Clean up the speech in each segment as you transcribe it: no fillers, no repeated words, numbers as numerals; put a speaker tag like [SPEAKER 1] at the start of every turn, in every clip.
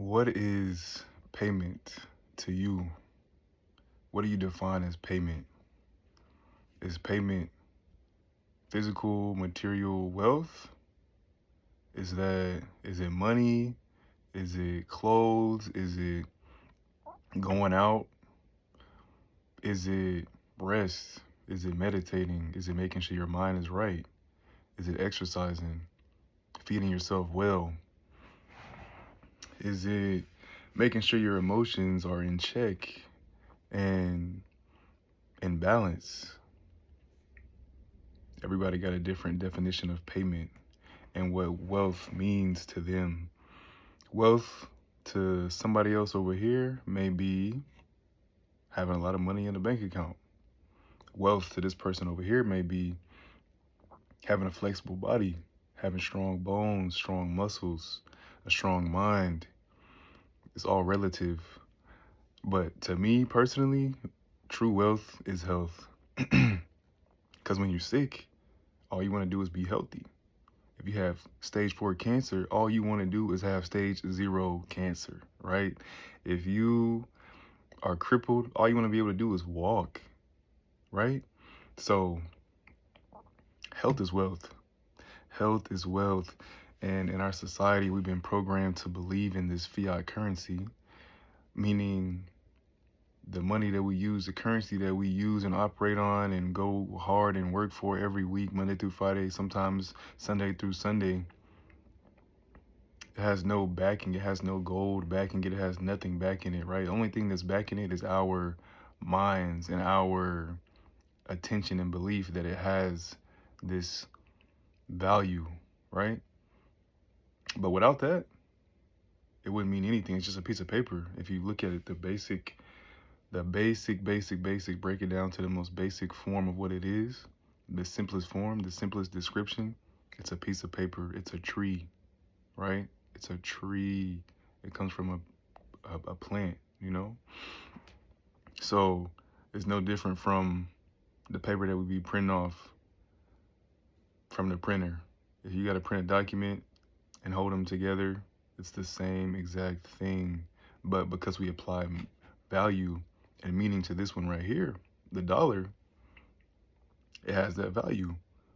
[SPEAKER 1] What is payment to you? What do you define as payment? Is payment physical, material wealth? Is it money? Is it clothes? Is it going out? Is it rest? Is it meditating? Is it making sure your mind is right? Is it exercising? Feeding yourself well? Is it making sure your emotions are in check and in balance? Everybody got a different definition of payment and what wealth means to them. Wealth to somebody else over here may be having a lot of money in the bank account. Wealth to this person over here may be having a flexible body, having strong bones, strong muscles, a strong mind. It's all relative. But to me personally, true wealth is health. Because when you're sick, all you want to do is be healthy. If you have stage 4 cancer, all you want to do is have stage 0 cancer, right? If you are crippled, all you want to be able to do is walk, right? So health is wealth. Health is wealth. And in our society, we've been programmed to believe in this fiat currency, meaning the money that we use, the currency that we use and operate on and go hard and work for every week, Monday through Friday, sometimes Sunday through Sunday. It has no backing. It has no gold backing it. It has nothing backing it, right? The only thing that's backing it is our minds and our attention and belief that it has this value, right? But without that, it wouldn't mean anything. It's just a piece of paper. If you look at it, the basic, break it down to the most basic form of what it is, the simplest form, the simplest description, it's a piece of paper. It's a tree, right? It's a tree. It comes from a plant, you know? So it's no different from the paper that would be printing off from the printer. If you got to print a document and hold them together, it's the same exact thing. But because we apply value and meaning to this one right here, the dollar, it has that value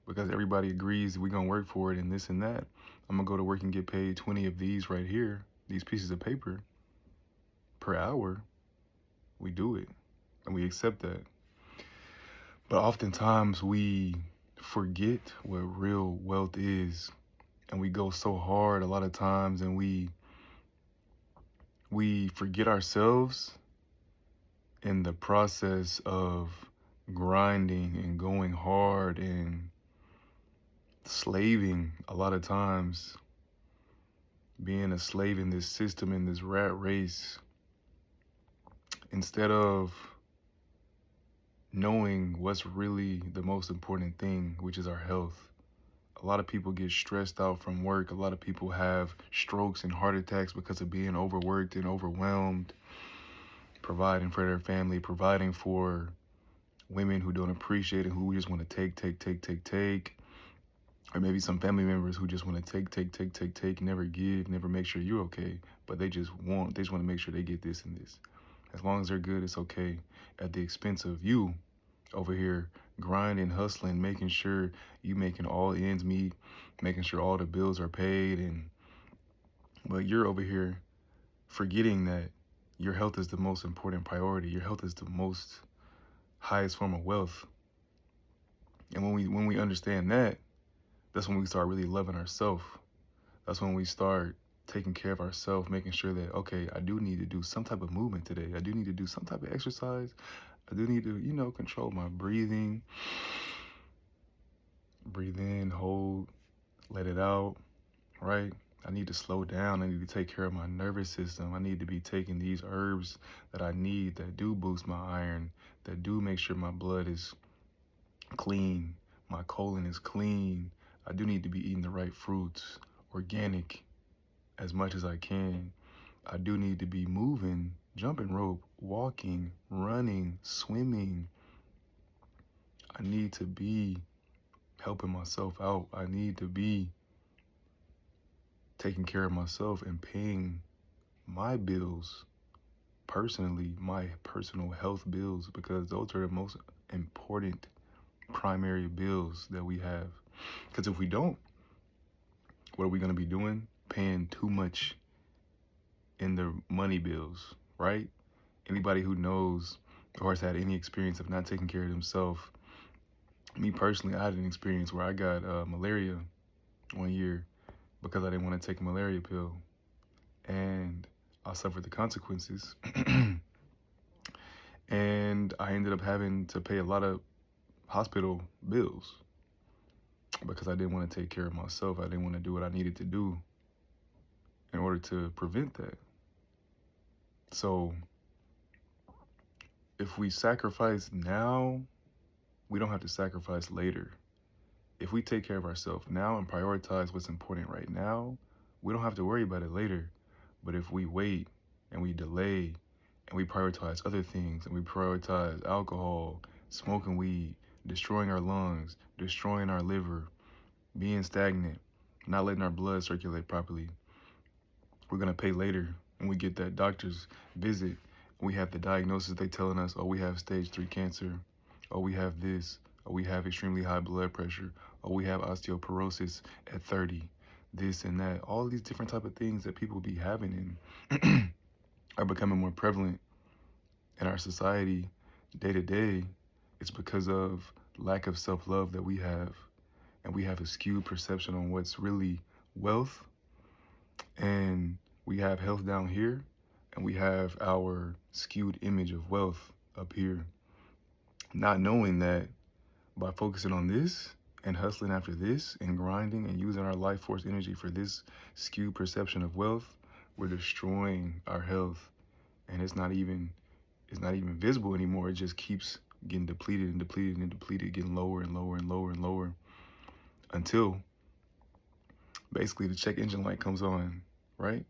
[SPEAKER 1] because everybody agrees we're going to work for it and this and that. I'm going to go to work and get paid 20 of these right here, these pieces of paper per hour. We do it and we accept that. But oftentimes we forget what real wealth is, and we go so hard a lot of times, and we forget ourselves in the process of grinding and going hard and slaving a lot of times, being a slave in this system, in this rat race, instead of knowing what's really the most important thing, which is our health. A lot of people get stressed out from work. A lot of people have strokes and heart attacks because of being overworked and overwhelmed, providing for their family, providing for women who don't appreciate it, who just want to take. Or maybe some family members who just want to take, never give, never make sure you're okay. But they just want to make sure they get this and this. As long as they're good, it's okay. At the expense of you over here grinding, hustling, making sure you making all ends meet, making sure all the bills are paid, but you're over here forgetting that your health is the most important priority. Your health is the most highest form of wealth. And when we understand that, that's when we start really loving ourselves. That's when we start taking care of ourselves, making sure that, okay, I do need to do some type of movement today. I do need to do some type of exercise. I do need to, control my breathing. Breathe in, hold, let it out, right? I need to slow down. I need to take care of my nervous system. I need to be taking these herbs that I need that do boost my iron, that do make sure my blood is clean, my colon is clean. I do need to be eating the right fruits, organic, as much as I can. I do need to be moving, jumping rope, walking, running, swimming. I need to be helping myself out. I need to be taking care of myself and paying my bills, personally, my personal health bills, because those are the most important primary bills that we have. Because if we don't, what are we going to be doing? Paying too much in the money bills, right? Anybody who knows or has had any experience of not taking care of themselves, me personally, I had an experience where I got malaria one year because I didn't want to take a malaria pill, and I suffered the consequences. And I ended up having to pay a lot of hospital bills because I didn't want to take care of myself. I didn't want to do what I needed to do in order to prevent that. So if we sacrifice now, we don't have to sacrifice later. If we take care of ourselves now and prioritize what's important right now, we don't have to worry about it later. But if we wait and we delay and we prioritize other things and we prioritize alcohol, smoking weed, destroying our lungs, destroying our liver, being stagnant, not letting our blood circulate properly, we're going to pay later when we get that doctor's visit. We have the diagnosis, they telling us, oh, we have stage 3 cancer, oh, we have this, oh, we have extremely high blood pressure, oh, we have osteoporosis at 30, this and that. All these different type of things that people be having and are becoming more prevalent in our society day to day. It's because of lack of self-love that we have, and we have a skewed perception on what's really wealth, and we have health down here, and we have our skewed image of wealth up here, not knowing that by focusing on this and hustling after this and grinding and using our life force energy for this skewed perception of wealth, we're destroying our health, and it's not even visible anymore. It just keeps getting depleted and depleted and depleted, getting lower and lower and lower and lower until basically the check engine light comes on, right?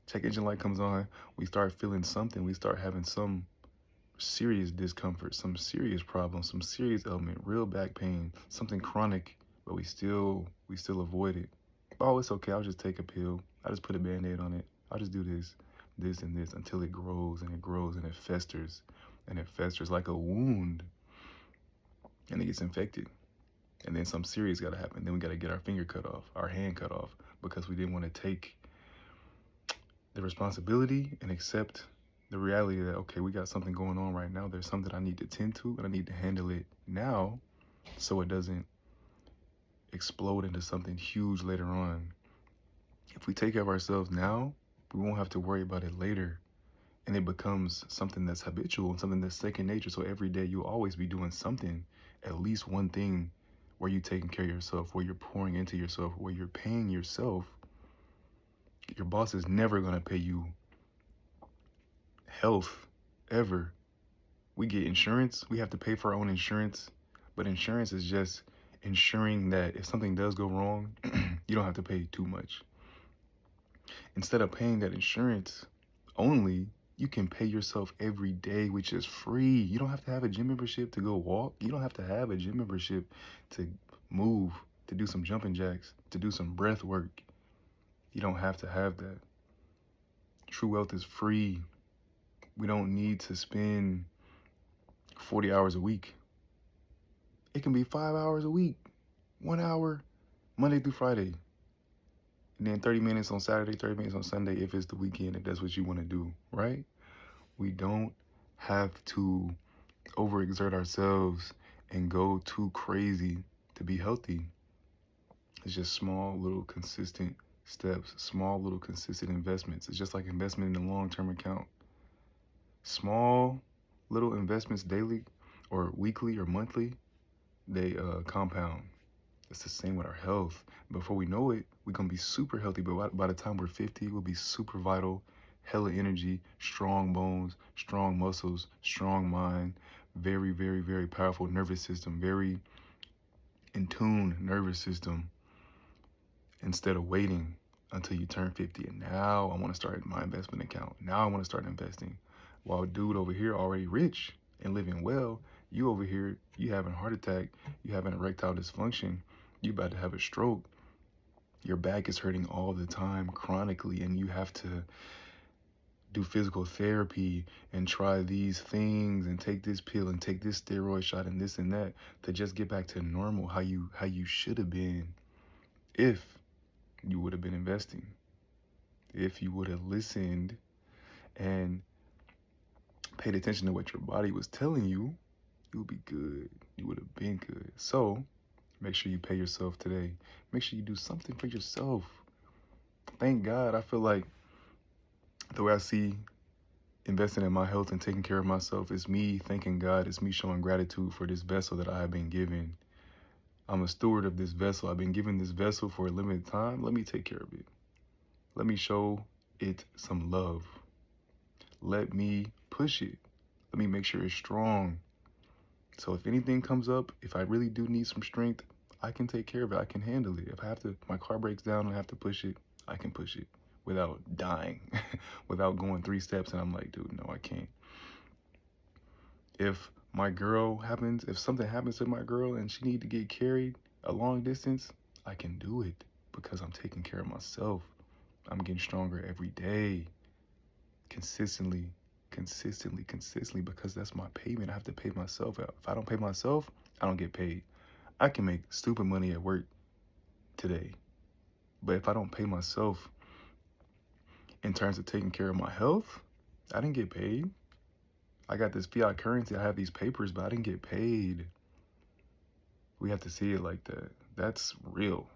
[SPEAKER 1] Check engine light comes on, we start feeling something, we start having some serious discomfort, some serious problem, some serious ailment, real back pain, something chronic, but we still avoid it. Oh, it's okay, I'll just take a pill, I'll just put a band-aid on it, I'll just do this, this and this, until it grows and it grows and it festers like a wound, and it gets infected. And then something serious got to happen. Then we got to get our finger cut off, our hand cut off, because we didn't want to take the responsibility and accept the reality that, okay, we got something going on right now. There's something I need to tend to, and I need to handle it now so it doesn't explode into something huge later on. If we take care of ourselves now, we won't have to worry about it later. And it becomes something that's habitual and something that's second nature. So every day you'll always be doing something, at least one thing, where you're taking care of yourself, where you're pouring into yourself, where you're paying yourself. Your boss is never going to pay you health, ever. We get insurance. We have to pay for our own insurance. But insurance is just ensuring that if something does go wrong, you don't have to pay too much. Instead of paying that insurance only, you can pay yourself every day, which is free. You don't have to have a gym membership to go walk. You don't have to have a gym membership to move, to do some jumping jacks, to do some breath work. You don't have to have that. True wealth is free. We don't need to spend 40 hours a week. It can be 5 hours a week, 1 hour, Monday through Friday. And then 30 minutes on Saturday, 30 minutes on Sunday if it's the weekend, if that's what you want to do, right? We don't have to overexert ourselves and go too crazy to be healthy. It's just small, little, consistent steps, small, little, consistent investments. It's just like investment in a long-term account. Small, little investments daily or weekly or monthly, they compound. It's the same with our health. Before we know it, we're going to be super healthy. But by the time we're 50, we'll be super vital, hella energy, strong bones, strong muscles, strong mind, very, very, very powerful nervous system, very in tune nervous system, instead of waiting until you turn 50. And now I want to start my investment account. Now I want to start investing. While dude over here already rich and living well, you over here, you having a heart attack, you having erectile dysfunction, you about to have a stroke, your back is hurting all the time chronically, and you have to do physical therapy and try these things and take this pill and take this steroid shot and this and that to just get back to normal, how you should have been if you would have been investing, if you would have listened and paid attention to what your body was telling you, you would be good. You would have been good. So make sure you pay yourself today. Make sure you do something for yourself. Thank God. I feel like the way I see investing in my health and taking care of myself is me thanking God. It's me showing gratitude for this vessel that I have been given. I'm a steward of this vessel. I've been given this vessel for a limited time. Let me take care of it. Let me show it some love. Let me push it. Let me make sure it's strong. So if anything comes up, if I really do need some strength, I can take care of it. I can handle it. If I have to, my car breaks down and I have to push it, I can push it without dying, without going 3 steps. And I'm like, dude, no, I can't. If something happens to my girl and she need to get carried a long distance, I can do it because I'm taking care of myself. I'm getting stronger every day, consistently, because that's my payment. I have to pay myself out. If I don't pay myself, I don't get paid. I can make stupid money at work today, but if I don't pay myself in terms of taking care of my health, I didn't get paid. I got this fiat currency, I have these papers, but I didn't get paid. We have to see it like that. That's real.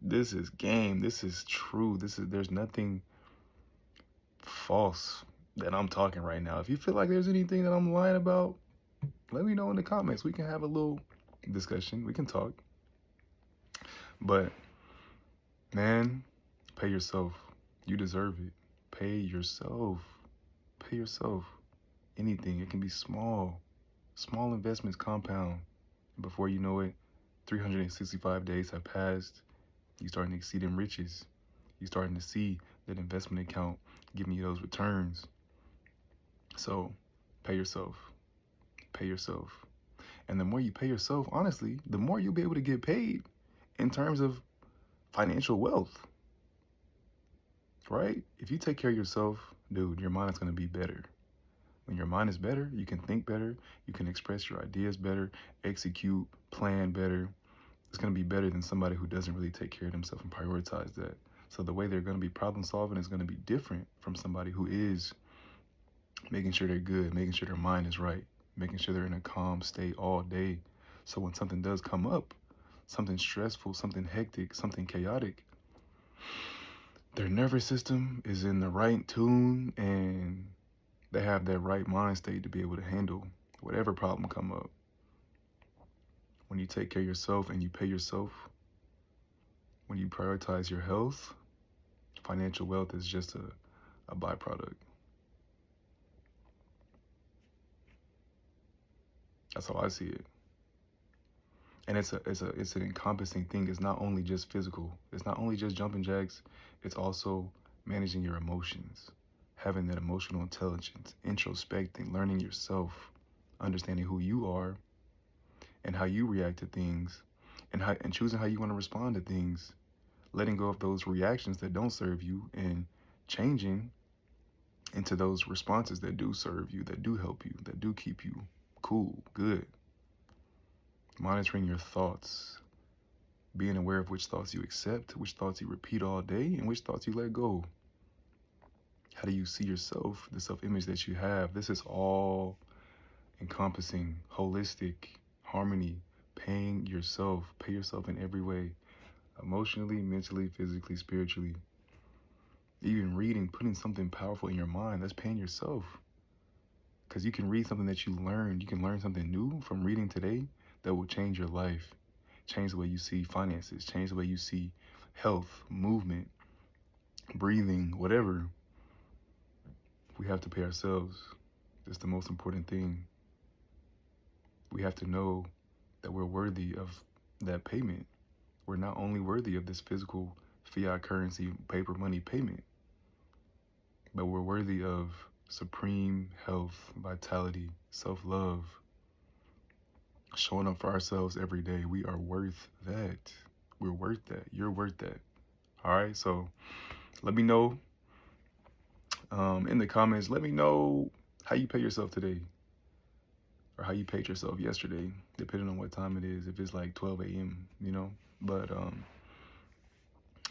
[SPEAKER 1] This is game. This is true. There's nothing false that I'm talking right now. If you feel like there's anything that I'm lying about, let me know in the comments. We can have a little discussion. We can talk. But man, pay yourself. You deserve it. Pay yourself. Pay yourself. Anything. It can be small. Small investments compound. Before you know it, 365 days have passed. You're starting to see them riches. You're starting to see that investment account giving you those returns. So pay yourself. Pay yourself. And the more you pay yourself, honestly, the more you'll be able to get paid in terms of financial wealth. Right? If you take care of yourself, dude, your mind is going to be better. When your mind is better, you can think better, you can express your ideas better, execute, plan better. It's going to be better than somebody who doesn't really take care of themselves and prioritize that. So the way they're going to be problem solving is going to be different from somebody who is making sure they're good, making sure their mind is right, making sure they're in a calm state all day. So when something does come up, something stressful, something hectic, something chaotic, their nervous system is in the right tune and they have that right mind state to be able to handle whatever problem come up. When you take care of yourself and you pay yourself, when you prioritize your health, financial wealth is just a byproduct. That's how I see it. And it's an encompassing thing. It's not only just physical. It's not only just jumping jacks. It's also managing your emotions, having that emotional intelligence, introspecting, learning yourself, understanding who you are and how you react to things, and choosing how you want to respond to things, letting go of those reactions that don't serve you and changing into those responses that do serve you, that do help you, that do keep you cool, good. Monitoring your thoughts, being aware of which thoughts you accept, which thoughts you repeat all day, and which thoughts you let go. How do you see yourself, the self-image that you have? This is all encompassing, holistic, harmony, pay yourself in every way, emotionally, mentally, physically, spiritually. Even reading, putting something powerful in your mind, that's paying yourself. Because you can read something that you learned, you can learn something new from reading today that will change your life, change the way you see finances, change the way you see health, movement, breathing, whatever. We have to pay ourselves. That's the most important thing. We have to know that we're worthy of that payment. We're not only worthy of this physical fiat currency, paper money payment, but we're worthy of supreme health, vitality, self-love, showing up for ourselves every day. We are worth that. We're worth that. You're worth that. All right, so let me know in the comments, let me know how you pay yourself today, or how you paid yourself yesterday, depending on what time it is. If it's like 12 a.m., you know. But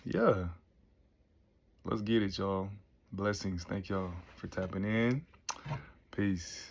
[SPEAKER 1] yeah, let's get it, y'all. Blessings. Thank y'all for tapping in. Peace.